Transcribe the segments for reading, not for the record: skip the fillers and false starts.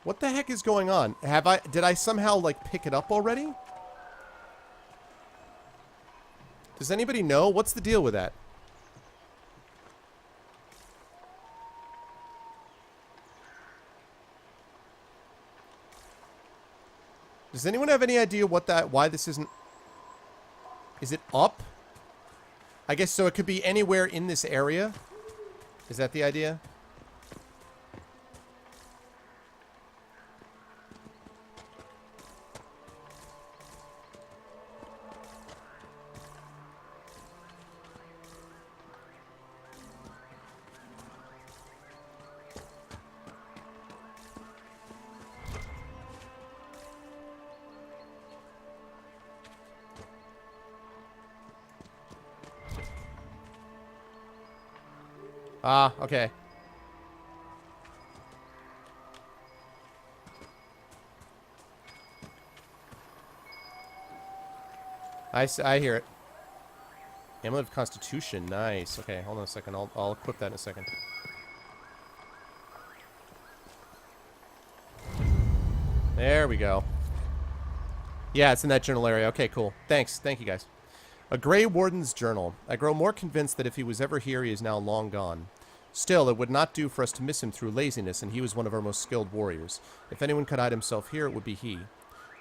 What the heck is going on? Did I somehow, like, pick it up already? Does anybody know? What's the deal with that? Does anyone have any idea why this isn't... Is it up? I guess so it could be anywhere in this area. Is that the idea? Ah, okay. I hear it. Amulet of Constitution. Nice. Okay, hold on a second. I'll equip that in a second. There we go. Yeah, it's in that journal area. Okay, cool. Thanks. Thank you, guys. A Grey Warden's Journal. I grow more convinced that if he was ever here, he is now long gone. Still, it would not do for us to miss him through laziness, and he was one of our most skilled warriors. If anyone could hide himself here, it would be he.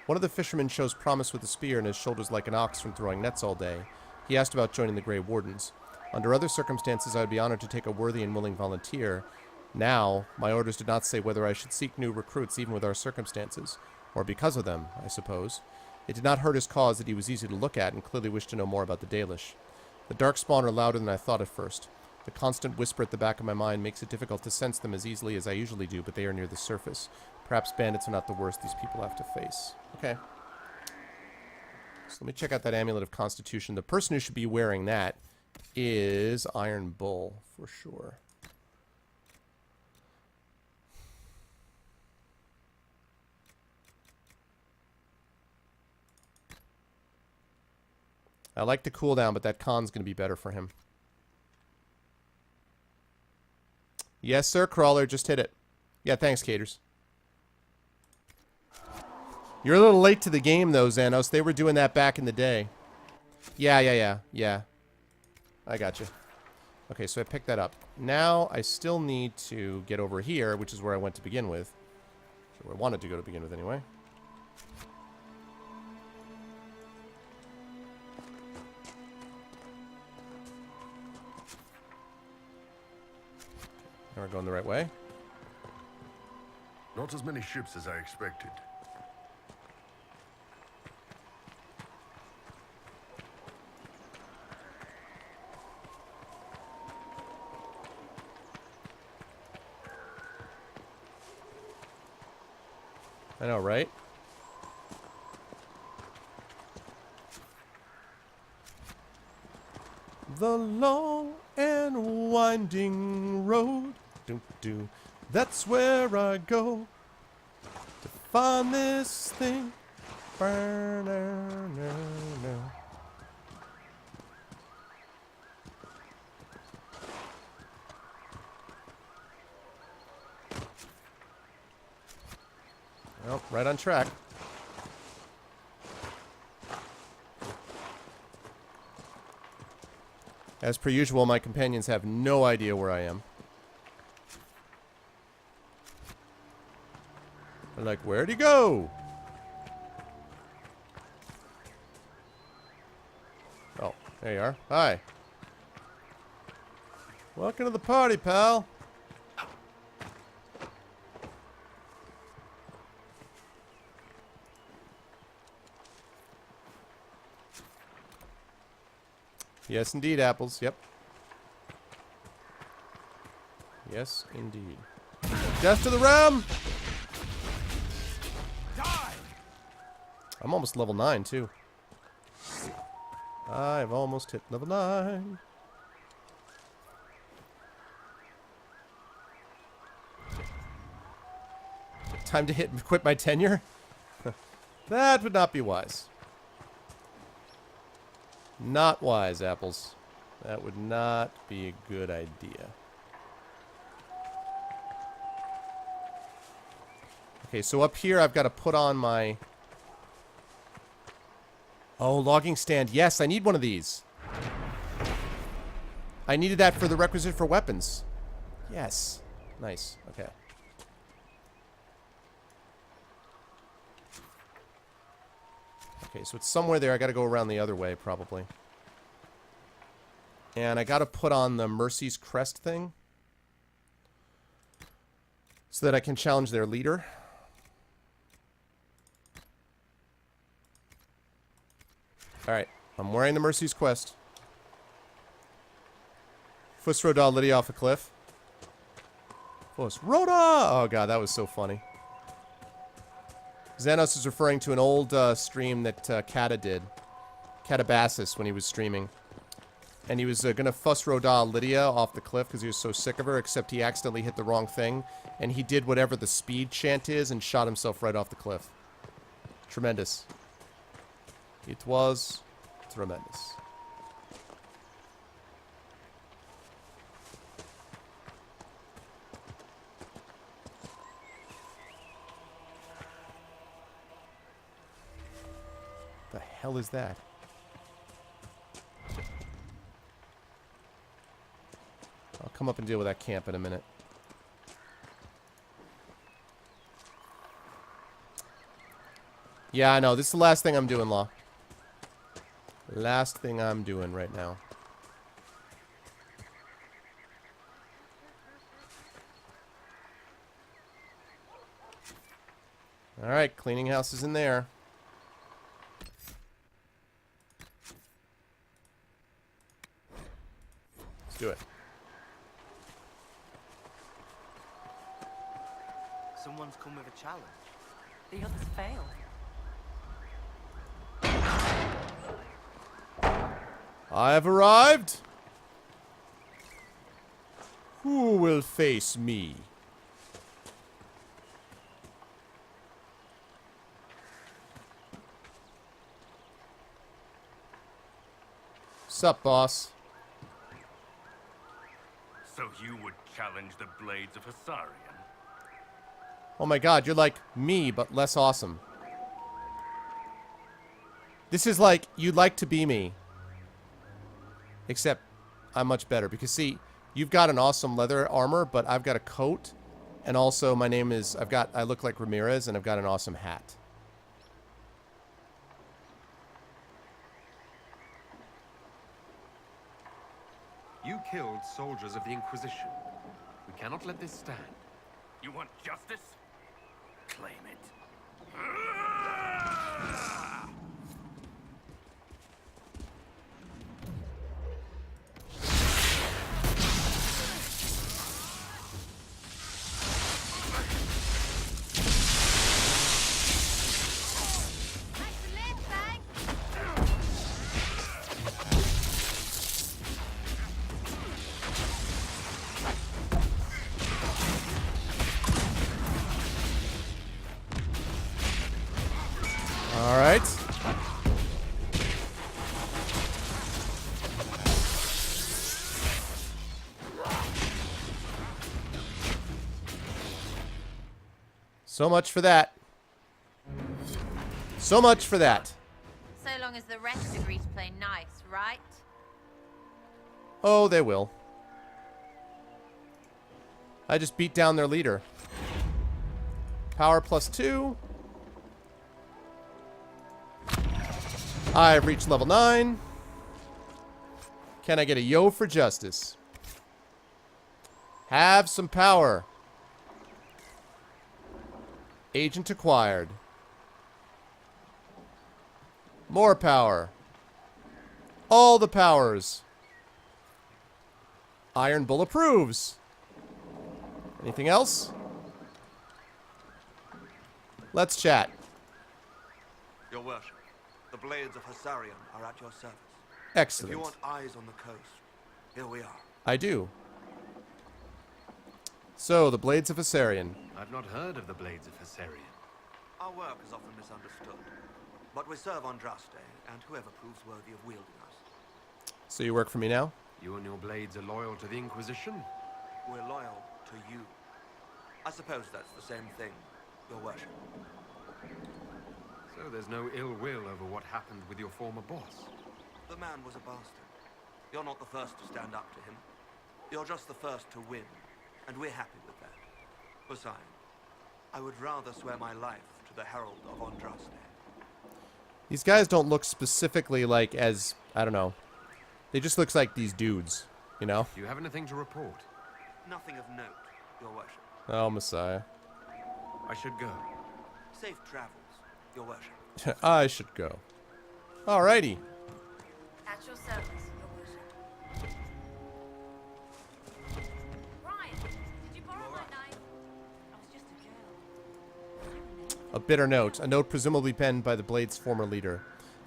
One of the fishermen shows promise with a spear and his shoulders like an ox from throwing nets all day. He asked about joining the Grey Wardens. Under other circumstances, I would be honored to take a worthy and willing volunteer. Now, my orders did not say whether I should seek new recruits even with our circumstances. Or because of them, I suppose. It did not hurt his cause that he was easy to look at and clearly wished to know more about the Dalish. The Darkspawn are louder than I thought at first. The constant whisper at the back of my mind makes it difficult to sense them as easily as I usually do, but they are near the surface. Perhaps bandits are not the worst these people have to face. Okay. So let me check out that Amulet of Constitution. The person who should be wearing that is Iron Bull, for sure. I like the cooldown, but that con's going to be better for him. Yes, sir, Crawler. Just hit it. Yeah, thanks, Caters. You're a little late to the game, though, Xanos. They were doing that back in the day. Yeah. I got you. Okay, so I picked that up. Now, I still need to get over here, which is where I went to begin with. Where I wanted to go to begin with, anyway. Now we're going the right way. Not as many ships as I expected. I know, right? The long and winding road. Do. That's where I go to find this thing. Well, right on track. As per usual, my companions have no idea where I am. They're like, where'd he go? Oh, there you are. Hi. Welcome to the party, pal. Yes, indeed, apples. Yep. Yes, indeed. Death to the ram! Die! I'm almost level 9, too. I've almost hit level 9. Time to quit my tenure? That would not be wise. Not wise, apples. That would not be a good idea. Okay, so up here I've got to put on my... Oh, logging stand. Yes, I need one of these. I needed that for the requisite for weapons. Yes. Nice. Okay. Okay, so it's somewhere there. I got to go around the other way, probably. And I got to put on the Mercy's Crest thing. So that I can challenge their leader. Alright. I'm wearing the Mercy's Quest. Fus Roda Lydia off a cliff. Fus Roda! Oh god, that was so funny. Xanos is referring to an old stream that Kata did. Catabasis when he was streaming. And he was gonna Fus Roda Lydia off the cliff because he was so sick of her, except he accidentally hit the wrong thing. And he did whatever the speed chant is and shot himself right off the cliff. Tremendous. It was tremendous. The hell is that? I'll come up and deal with that camp in a minute. Yeah, I know. This is the last thing I'm doing, Law. Last thing I'm doing right now. Alright, cleaning house is in there. Let's do it. Someone's come with a challenge. The others failed. I have arrived. Who will face me? Sup, boss? So you would challenge the blades of Hasarian? Oh my god, you're like me, but less awesome. This is like, you'd like to be me. Except, I'm much better. Because see, you've got an awesome leather armor, but I've got a coat. And also, my name is, I look like Ramirez, and I've got an awesome hat. You killed soldiers of the Inquisition. We cannot let this stand. You want justice? Claim it. Alright. So much for that. So much for that. So long as the rest agree to play nice, right? Oh, they will. I just beat down their leader. Power +2. I've reached level 9. Can I get a yo for justice? Have some power. Agent acquired. More power. All the powers. Iron Bull approves. Anything else? Let's chat. Your worship, the blades of Hasarian are at your service. Excellent. If you want eyes on the coast, here we are. I do. So, the Blades of Hasarian. I've not heard of the Blades of Hasarian. Our work is often misunderstood, but we serve Andraste and whoever proves worthy of wielding us. So you work for me now? You and your blades are loyal to the Inquisition? We're loyal to you. I suppose that's the same thing. Your worship. So there's no ill will over what happened with your former boss? The man was a bastard. You're not the first to stand up to him. You're just the first to win, and we're happy with that. Besides, I would rather swear my life to the Herald of Andraste. These guys don't look specifically like as, I don't know. They just look like these dudes, you know? Do you have anything to report? Nothing of note, your worship. Oh, Messiah. I should go. Safe travels, your worship. I should go. Alrighty. At your service, your worship. Ryan, did you borrow my knife? I was just a girl. A bitter note. A note presumably penned by the Blade's former leader.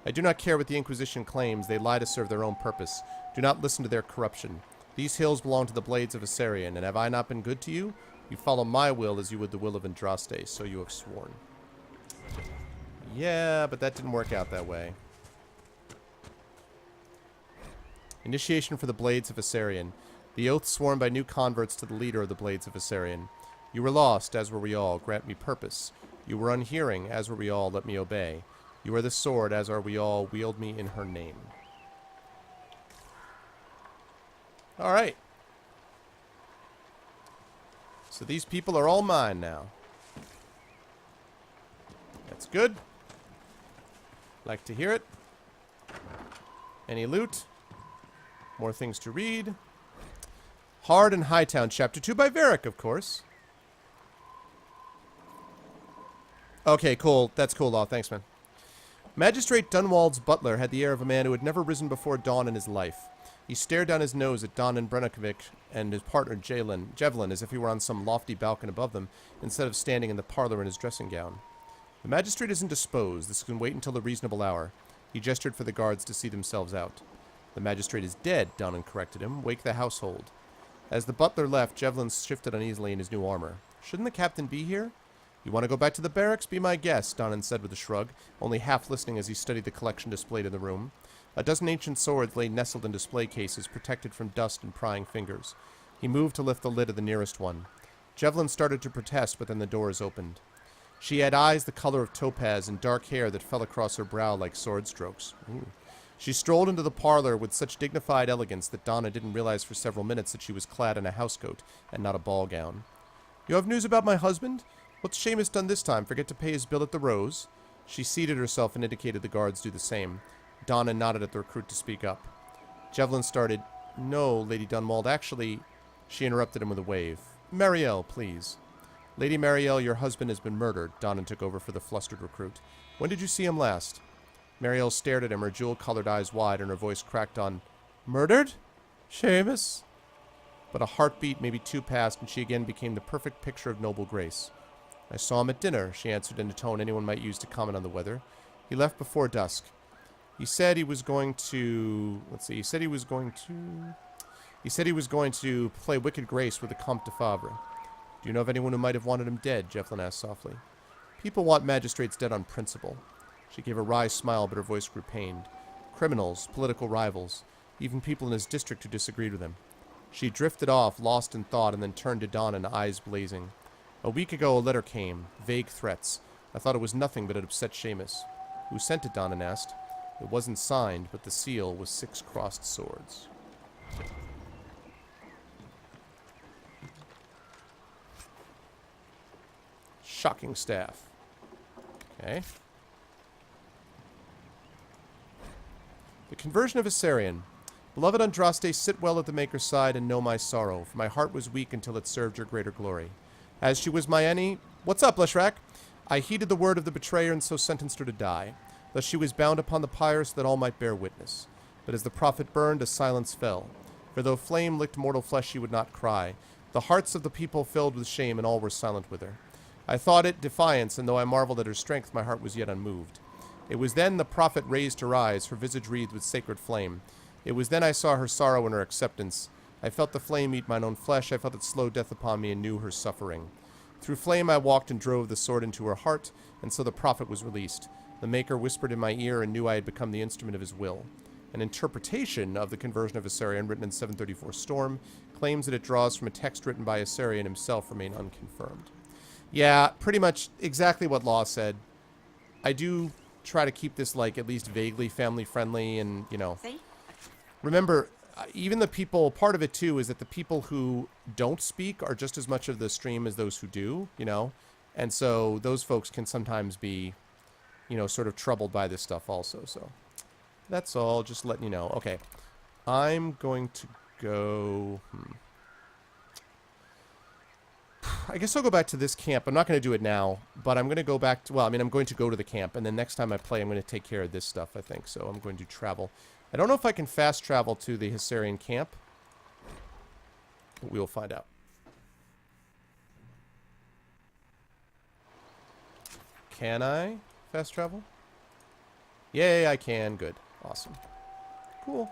I do not care what the Inquisition claims. They lie to serve their own purpose. Do not listen to their corruption. These hills belong to the Blades of Asarian, and have I not been good to you? You follow my will as you would the will of Andraste, so you have sworn. Yeah, but that didn't work out that way. Initiation for the Blades of Asarian. The oath sworn by new converts to the leader of the Blades of Asarian. You were lost, as were we all. Grant me purpose. You were unhearing, as were we all. Let me obey. You are the sword, as are we all. Wield me in her name. Alright. So these people are all mine now. That's good. Like to hear it. Any loot? More things to read. Hard and Hightown, Chapter 2 by Varric, of course. Okay, cool. That's cool, Law. Thanks, man. Magistrate Dunwald's butler had the air of a man who had never risen before dawn in his life. He stared down his nose at Don and Brenikovic and his partner Jevlin as if he were on some lofty balcony above them, instead of standing in the parlor in his dressing gown. The magistrate isn't disposed. This can wait until a reasonable hour. He gestured for the guards to see themselves out. The magistrate is dead, Donnan corrected him. Wake the household. As the butler left, Jevlin shifted uneasily in his new armor. Shouldn't the captain be here? You want to go back to the barracks? Be my guest, Donnan said with a shrug, only half listening as he studied the collection displayed in the room. A dozen ancient swords lay nestled in display cases, protected from dust and prying fingers. He moved to lift the lid of the nearest one. Jevlin started to protest, but then the doors opened. She had eyes the color of topaz and dark hair that fell across her brow like sword strokes. Ooh. She strolled into the parlor with such dignified elegance that Donna didn't realize for several minutes that she was clad in a housecoat and not a ball gown. You have news about my husband? What's Seamus done this time? Forget to pay his bill at the Rose? She seated herself and indicated the guards do the same. Donna nodded at the recruit to speak up. Jevlin started, No, Lady Dunwald, actually... She interrupted him with a wave. Marielle, please. Lady Marielle, your husband has been murdered. Donnan took over for the flustered recruit. When did you see him last? Marielle stared at him, her jewel-colored eyes wide, and her voice cracked on, Murdered? Seamus? But a heartbeat, maybe two passed, and she again became the perfect picture of noble grace. I saw him at dinner, she answered in a tone anyone might use to comment on the weather. He left before dusk. He said he was going to... He said he was going to play Wicked Grace with the Comte de Favre. Do you know of anyone who might have wanted him dead? Jevlin asked softly. People want magistrates dead on principle. She gave a wry smile, but her voice grew pained. Criminals, political rivals, even people in his district who disagreed with him. She drifted off, lost in thought, and then turned to Donnan, eyes blazing. A week ago, a letter came. Vague threats. I thought it was nothing, but it upset Seamus. Who sent it, Donnan asked. It wasn't signed, but the seal was 6 crossed swords. Shocking staff. Okay. The conversion of Asarian. Beloved Andraste, sit well at the Maker's side and know my sorrow, for my heart was weak until it served your greater glory. As she was my any... What's up, Leshrac? I heeded the word of the betrayer and so sentenced her to die. Thus she was bound upon the pyre so that all might bear witness. But as the prophet burned, a silence fell. For though flame licked mortal flesh, she would not cry. The hearts of the people filled with shame, and all were silent with her. I thought it defiance, and though I marveled at her strength, my heart was yet unmoved. It was then the prophet raised her eyes, her visage wreathed with sacred flame. It was then I saw her sorrow and her acceptance. I felt the flame eat mine own flesh, I felt its slow death upon me, and knew her suffering. Through flame I walked and drove the sword into her heart, and so the prophet was released. The Maker whispered in my ear and knew I had become the instrument of his will. An interpretation of the conversion of Asarian, written in 734 Storm, claims that it draws from a text written by Asarian himself, remain unconfirmed. Yeah, pretty much exactly what Law said. I do try to keep this, like, at least vaguely family-friendly and, you know. See? Remember, even the people, part of it, too, is that the people who don't speak are just as much of the stream as those who do, you know. And so those folks can sometimes be, you know, sort of troubled by this stuff also, so. That's all, just letting you know. Okay, I'm going to go... I guess I'll go back to this camp. I'm not going to do it now, but I'm going to go back to... Well, I mean, I'm going to go to the camp, and then next time I play, I'm going to take care of this stuff, I think. So I'm going to travel. I don't know if I can fast travel to the Hissarian camp, but we'll find out. Can I fast travel? Yay, I can. Good. Awesome. Cool.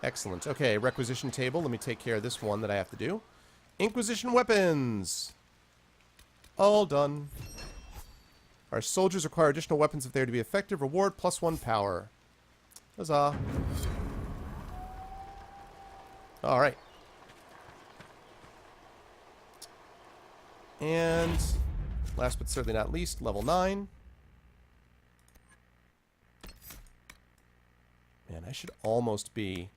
Excellent. Okay, requisition table. Let me take care of this one that I have to do. Inquisition weapons! All done. Our soldiers require additional weapons if they are to be effective. Reward +1 power. Huzzah. Alright. And last but certainly not least, level 9. Man, I should almost be...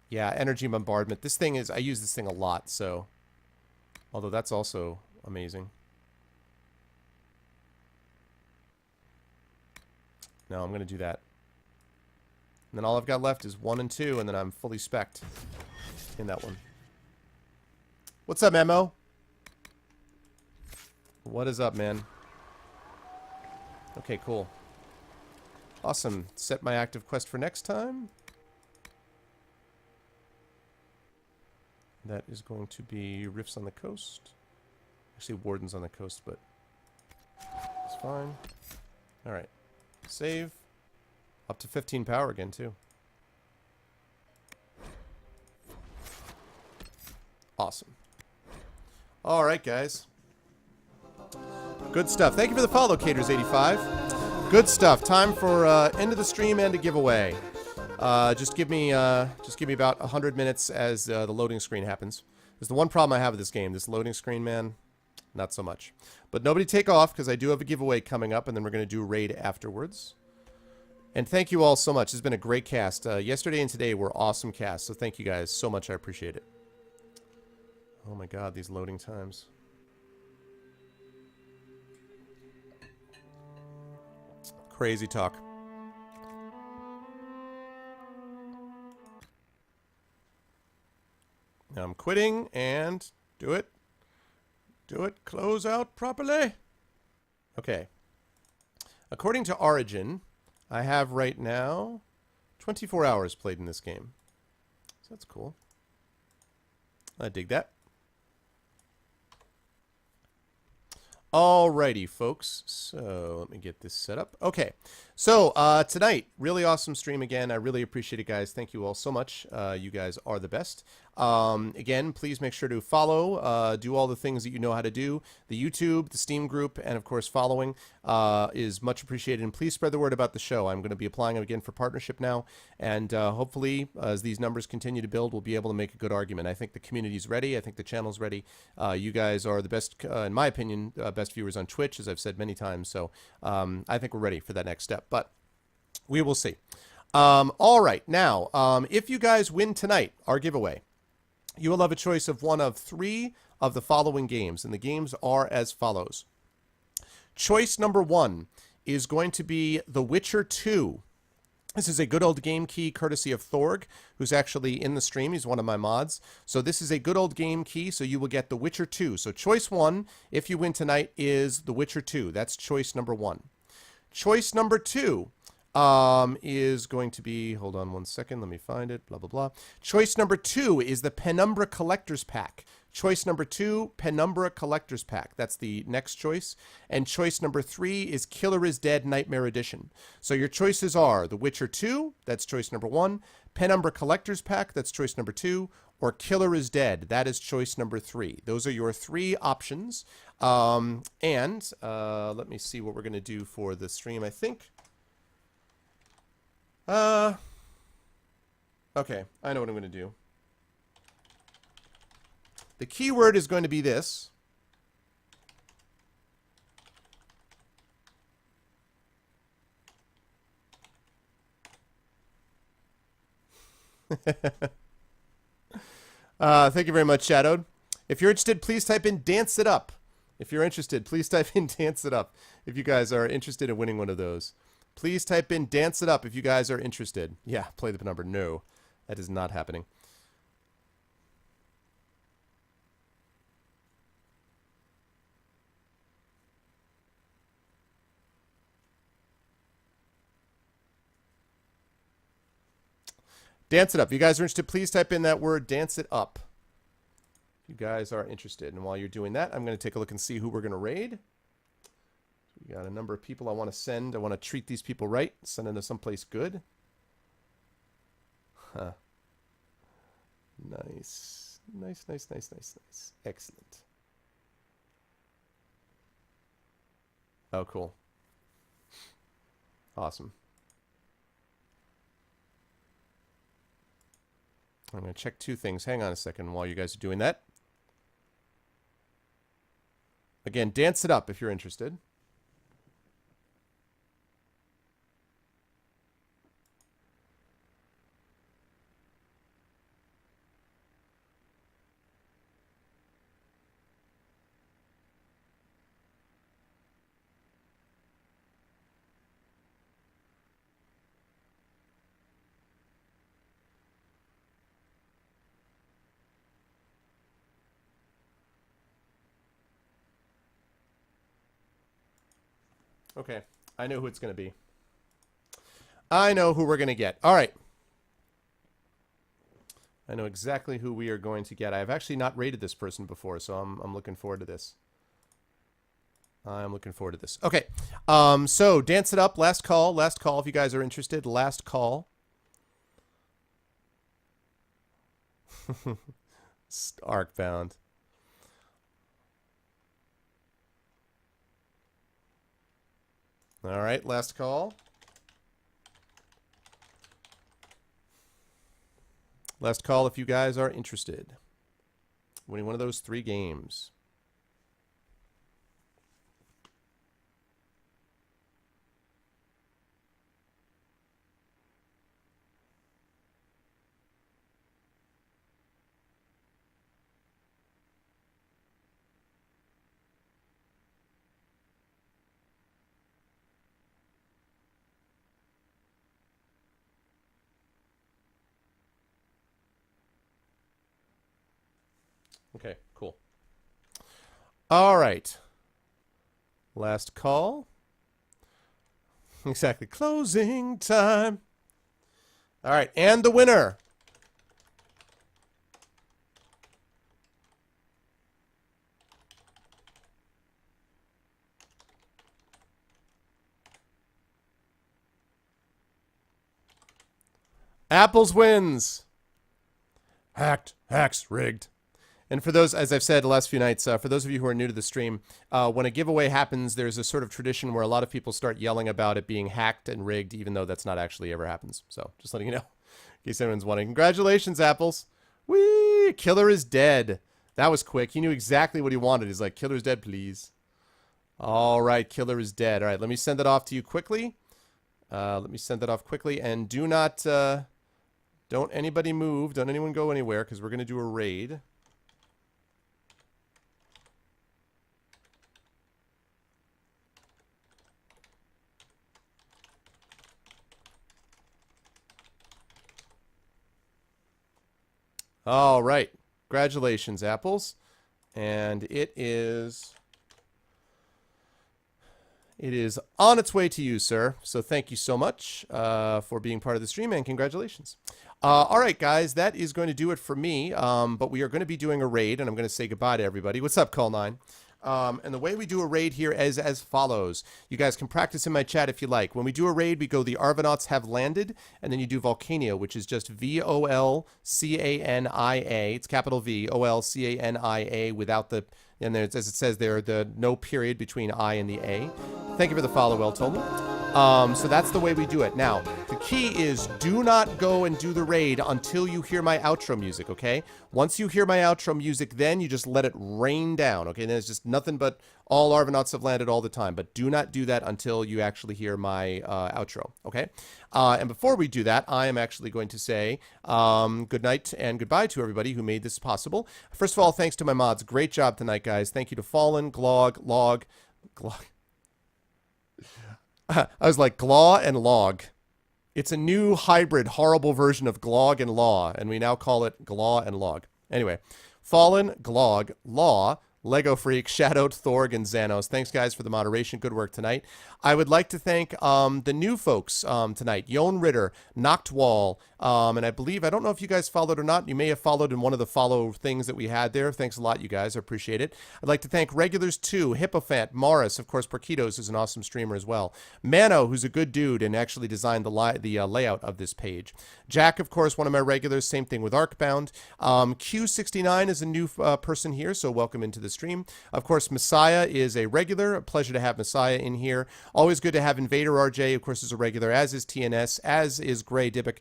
Yeah, energy bombardment. This thing is... I use this thing a lot, so... Although that's also amazing. No, I'm going to do that. And then all I've got left is 1 and 2, and then I'm fully spec'd in that one. What's up, Memo? What is up, man? Okay, cool. Awesome. Set my active quest for next time. That is going to be Rifts on the Coast. Actually, Wardens on the Coast, but it's fine. Alright. Save. Up to 15 power again, too. Awesome. Alright, guys. Good stuff. Thank you for the follow, Caters85. Good stuff. Time for end of the stream and a giveaway. Just give me about 100 minutes as the loading screen happens. There's the one problem I have with this game. This loading screen, man, not so much. But nobody take off, because I do have a giveaway coming up, and then we're going to do a raid afterwards. And thank you all so much. It's been a great cast. Yesterday and today were awesome casts, so thank you guys so much. I appreciate it. Oh my god, these loading times. Crazy talk. Now I'm quitting, and do it. Do it. Close out properly. Okay. According to Origin, I have right now 24 hours played in this game. So that's cool. I dig that. Alrighty, folks. So let me get this set up. Okay. So tonight, really awesome stream again. I really appreciate it, guys. Thank you all so much. You guys are the best. Again, please make sure to follow, do all the things that you know how to do. The YouTube, the Steam group, and of course following is much appreciated. And please spread the word about the show. I'm going to be applying again for partnership now. And hopefully, as these numbers continue to build, we'll be able to make a good argument. I think the community's ready. I think the channel's ready. You guys are the best, in my opinion, best viewers on Twitch, as I've said many times. So I think we're ready for that next step. But we will see. All right. Now, if you guys win tonight, our giveaway, you will have a choice of one of 3 of the following games. And the games are as follows. Choice number 1 is going to be The Witcher 2. This is a good old game key courtesy of Thorg, who's actually in the stream. He's one of my mods. So this is a good old game key, so you will get The Witcher 2. So choice 1, if you win tonight, is The Witcher 2. That's choice number 1. Choice number 2 is going to be, hold on one second, let me find it, blah, blah, blah. Choice number 2 is the Penumbra Collector's Pack. Choice number 2, Penumbra Collector's Pack. That's the next choice. And choice number 3 is Killer is Dead Nightmare Edition. So your choices are The Witcher 2, that's choice number 1, Penumbra Collector's Pack, that's choice number 2, or Killer is Dead, that is choice number 3. Those are your 3 options. Let me see what we're going to do for the stream, I think. Okay, I know what I'm going to do. The keyword is going to be this. Thank you very much, Shadowed. If you're interested, please type in Dance It Up. If you're interested, please type in Dance It Up. If you guys are interested in winning one of those. Please type in Dance It Up if you guys are interested. Yeah, play the number. No, that is not happening. Dance It Up. If you guys are interested, please type in that word, Dance It Up. If you guys are interested. And while you're doing that, I'm going to take a look and see who we're going to raid. We got a number of people I want to send. I want to treat these people right. Send them to someplace good. Huh. Nice. Nice, nice, nice, nice, nice. Excellent. Oh, cool. Awesome. I'm going to check two things. Hang on a second while you guys are doing that. Again, Dance It Up if you're interested. Okay, I know who it's going to be. I know who we're going to get. All right. I know exactly who we are going to get. I have actually not rated this person before, so I'm looking forward to this. I'm looking forward to this. Okay, so Dance It Up, last call if you guys are interested. Last call. Arkbound. All right, last call. Last call if you guys are interested. Winning one of those 3 games. Okay, cool. All right. Last call. Exactly. Closing time. All right, and the winner. Apples wins. Hacked, hacks, rigged. And for those, as I've said the last few nights, for those of you who are new to the stream, when a giveaway happens, there's a sort of tradition where a lot of people start yelling about it being hacked and rigged, even though that's not actually ever happens. So just letting you know, in case anyone's wondering. Congratulations, Apples. Whee! Killer is dead. That was quick. He knew exactly what he wanted. He's like, Killer's dead, please. All right, Killer is dead. All right, let me send that off to you quickly. And do not, don't anybody move. Don't anyone go anywhere, because we're going to do a raid. All right. Congratulations, Apples. And it is on its way to you, sir. So thank you so much for being part of the stream, and congratulations. All right, guys, that is going to do it for me. But we are going to be doing a raid, and I'm going to say goodbye to everybody. What's up, Call 9? And the way we do a raid here is as follows. You guys can practice in my chat if you like. When we do a raid, we go the Arvanauts have landed, and then you do Volcania, which is just V-O-L-C-A-N-I-A. It's capital V, O-L-C-A-N-I-A without the, and there's, as it says there, the no period between I and the A. Thank you for the follow, Well Told. So that's the way we do it. Now, the key is do not go and do the raid until you hear my outro music, okay? Once you hear my outro music, then you just let it rain down, okay? Then it's just nothing but all Arvanauts have landed all the time. But do not do that until you actually hear my outro, okay? And before we do that, I am actually going to say good night and goodbye to everybody who made this possible. First of all, thanks to my mods. Great job tonight, guys. Thank you to Fallen, Glog, Log. I was like, Glaw and Log. It's a new hybrid, horrible version of Glog and Law, and we now call it Glaw and Log. Anyway, Fallen, Glog, Law, Lego Freak, Shadowed, Thorg, and Xanos. Thanks, guys, for the moderation. Good work tonight. I would like to thank the new folks tonight. Yon Ritter, Knocked Wall, and I believe, I don't know if you guys followed or not. You may have followed in one of the follow things that we had there. Thanks a lot, you guys. I appreciate it. I'd like to thank Regulars 2, Hippophant, Morris, of course, Porquitos, who's an awesome streamer as well. Mano, who's a good dude and actually designed the layout of this page. Jack, of course, one of my regulars. Same thing with Arcbound. Q69 is a new person here, so welcome into the stream. Of course, Messiah is a regular. A pleasure to have Messiah in here. Always good to have Invader RJ, of course, is a regular, as is TNS, as is Gray Dibbick.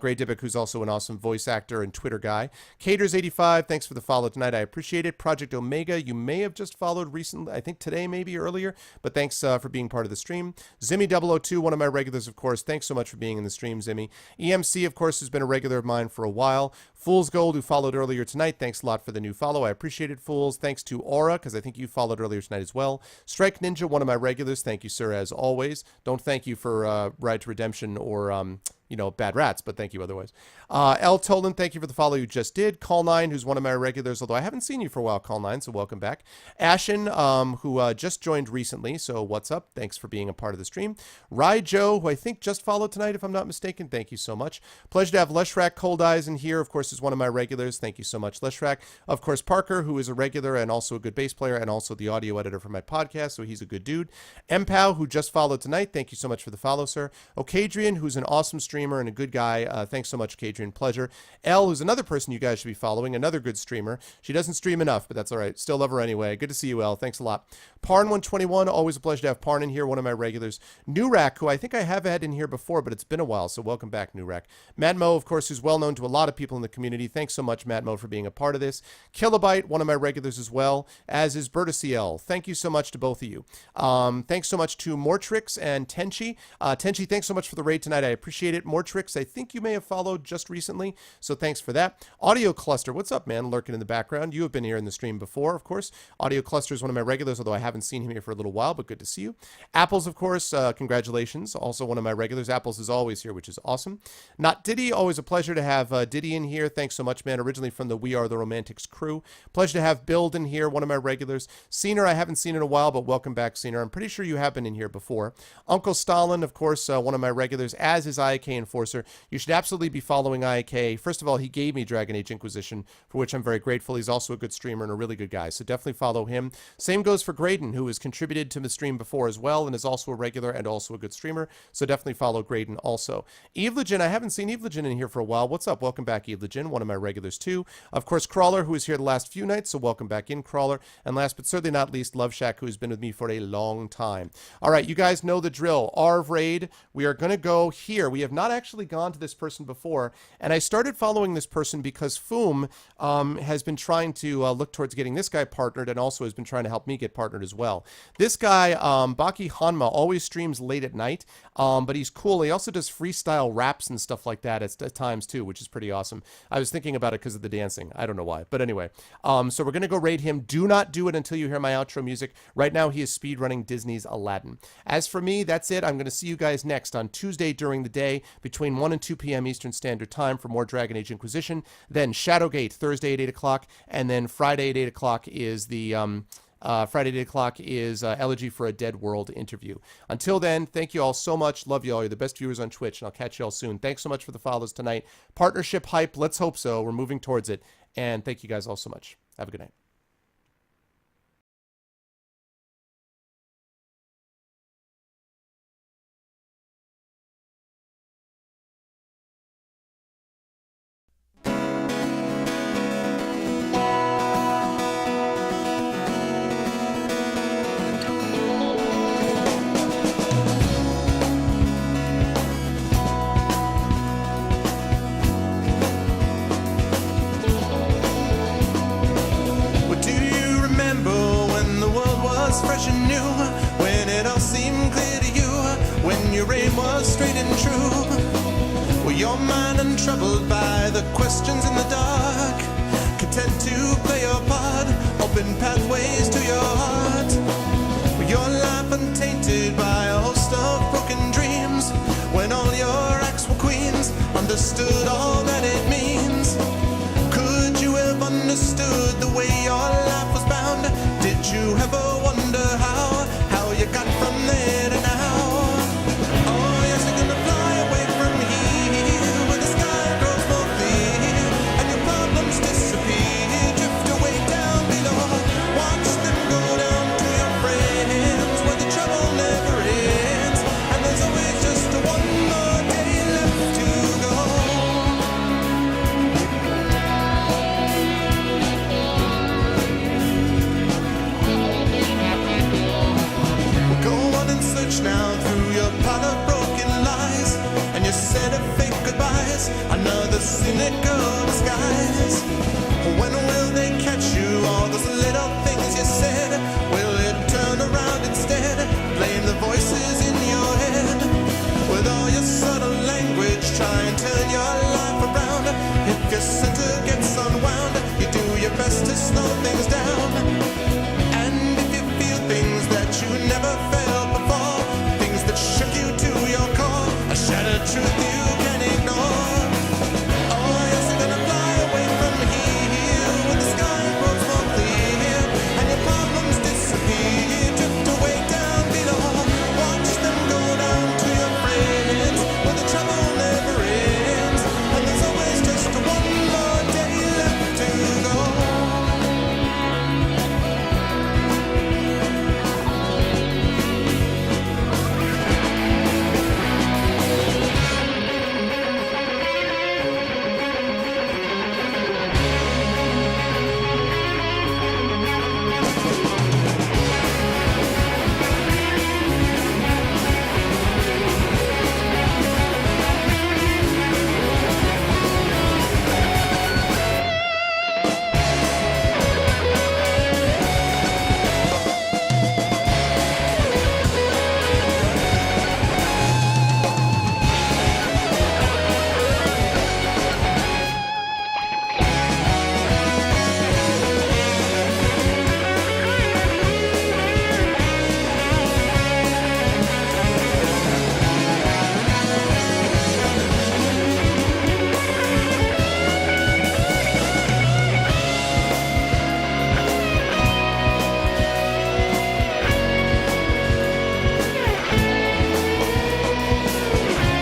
Gray Dibbick, who's also an awesome voice actor and Twitter guy. Caters85, thanks for the follow tonight. I appreciate it. Project Omega, you may have just followed recently, I think today, maybe earlier, but thanks for being part of the stream. Zimmy002, one of my regulars, of course. Thanks so much for being in the stream, Zimmy. EMC, of course, has been a regular of mine for a while. Fool's Gold, who followed earlier tonight, thanks a lot for the new follow. I appreciate it, Fools. Thanks to Aura, because I think you followed earlier tonight as well. Strike Ninja, one of my regulars. Thank you, sir, as always. Don't thank you for Ride to Redemption or Bad Rats, but thank you otherwise. L. Tolan, thank you for the follow you just did. Call9, who's one of my regulars, although I haven't seen you for a while, Call9, so welcome back. Ashen, who just joined recently, so what's up? Thanks for being a part of the stream. Rai Joe, who I think just followed tonight, if I'm not mistaken. Thank you so much. Pleasure to have Leshrak Cold Eyes in here, of course, is one of my regulars. Thank you so much, Leshrak. Of course, Parker, who is a regular and also a good bass player and also the audio editor for my podcast, so he's a good dude. Mpow, who just followed tonight. Thank you so much for the follow, sir. Okadrian, who's an awesome streamer and a good guy. Thanks so much, Kadrian. Pleasure. Elle, who's another person you guys should be following, another good streamer. She doesn't stream enough, but that's all right. Still love her anyway. Good to see you, Elle. Thanks a lot. Parn121, always a pleasure to have Parn in here, one of my regulars. Nurak, who I think I have had in here before, but it's been a while, so welcome back, Nurak. Matmo, of course, who's well known to a lot of people in the community. Thanks so much, Matmo, for being a part of this. Kilobyte, one of my regulars as well, as is BertaCL. Thank you so much to both of you. Thanks so much to Mortrix and Tenchi. Tenchi, thanks so much for the raid tonight. I appreciate it. Mortrix, I think you may have followed just recently, so thanks for that. Audio Cluster, what's up, man? Lurking in the background. You have been here in the stream before, of course. Audio Cluster is one of my regulars, although I haven't seen him here for a little while, but good to see you. Apples, of course, congratulations. Also one of my regulars. Apples is always here, which is awesome. Not Diddy, always a pleasure to have Diddy in here. Thanks so much, man. Originally from the We Are the Romantics crew. Pleasure to have Build in here, one of my regulars. Seener, I haven't seen in a while, but welcome back, Seener. I'm pretty sure you have been in here before. Uncle Stalin, of course, one of my regulars, as is IAK Enforcer. You should absolutely be following IAK. First of all, he gave me Dragon Age Inquisition, for which I'm very grateful. He's also a good streamer and a really good guy, so definitely follow him. Same goes for Graydon, who has contributed to the stream before as well, and is also a regular and also a good streamer, so definitely follow Graydon also. Evelyn, I haven't seen Evelyn in here for a while. What's up? Welcome back, Evelyn, one of my regulars too. Of course, Crawler, who was here the last few nights, so welcome back in, Crawler. And last but certainly not least, Love Shack, who's been with me for a long time. All right, you guys know the drill. Arv Raid, we are going to go here. We have not actually gone to this person before, and I started following this person because Foom has been trying to look towards getting this guy partnered and also has been trying to help me get partnered as well. This guy, Baki Hanma, always streams late at night, but he's cool. He also does freestyle raps and stuff like that at times too, which is pretty awesome. I was thinking about it because of the dancing. I don't know why, but anyway. So we're going to go raid him. Do not do it until you hear my outro music. Right now, he is speedrunning Disney's Aladdin. As for me, that's it. I'm going to see you guys next on Tuesday during the day between 1 and 2 p.m. Eastern Standard Time for more Dragon Age Inquisition. Then Shadowgate Thursday at 8 o'clock, and then Friday at 8 o'clock is the Friday at 8 o'clock is Elegy for a Dead World interview. Until then, thank you all so much. Love you all. You're the best viewers on Twitch, and I'll catch you all soon. Thanks so much for the follows tonight. Partnership hype. Let's hope so. We're moving towards it. And thank you guys all so much. Have a good night. questions in the dark. Content to play your part, open pathways to your heart. Your life untainted by a host of broken dreams. When all your acts were queens, understood all that it means. Could you have understood the way your life was bound? Did you ever wonder how you got from there to now? Oh, yes, you're gonna fly away from here, where the sky grows more clear, and your problems disappear, drift away down below. Watch them go down to your friends, where the trouble never ends, and there's always just one more day left to go. Go on and search now through your pile of broken lies, and your set of fake goodbyes, another cynical disguise. When will they catch you? All those little things you said, will it turn around instead? Blame the voices in your head. With all your subtle language, try and turn your life around. If your center gets unwound, you do your best to slow things down. And if you feel things that you never felt before, things that shook you to your core, a shattered truth you can ignore. Oh, yes, you're gonna fly away from here, where the sky grows more clear, and your problems disappear, drift away down below. Watch them go down to your friends, where the trouble never ends, and there's always just one more day left to go.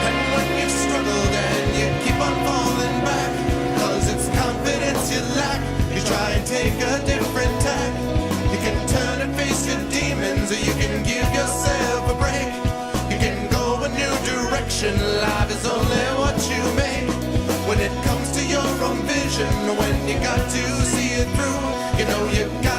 And when you've struggled and you keep on falling back, 'cause it's confidence you lack, you try and take a different tack. You can turn and face your demons, or you can give yourself a break. You can go a new direction, life is only what you make. When it comes to your own vision, when you got to see it through, you know you got